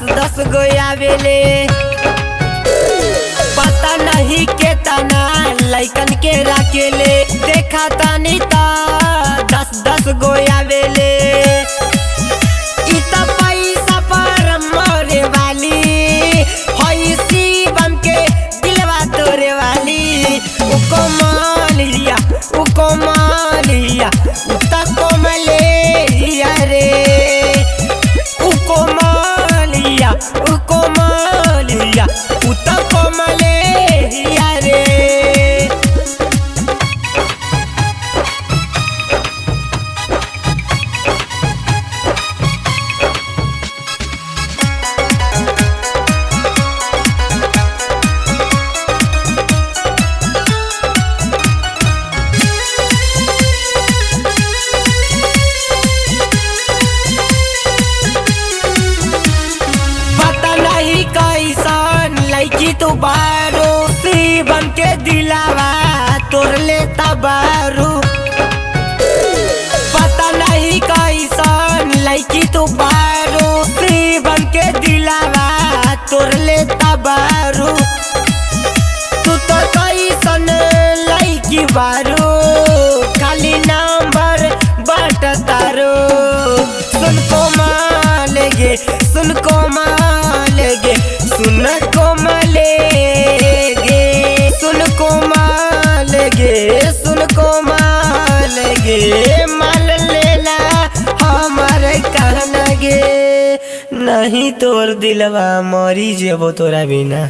10 गो आवेले। पता नहीं के तना लइकन के राकेले। देखा तानी ता 10 गो आवेले। इ त पैसा पर मरे वाली हई शिवम के दिलवा तोरे वाली। उ कोमलिया उ कोमलिया उ त कोमलिया रे। उ कोमलिया उ कोमलिया उ त कोमलिया रे। कैसन लइकी तू बारू शिवम के दिलावा तोर लेता बारू। पता नहीं कैसन लइकी तू बारू शिवम के दिलावा तोर लेता बारू। तू तो कैसन लइकी बारू खाली नंबर बाट तारू। सुन कोमल गे सुन कोमल गे सुन कोमल गे सुन कोमल गे सुन कोमल गे माल लेला हमार कहना गे। नहीं तोर दिलवा मरी जेबो तोरा बिना।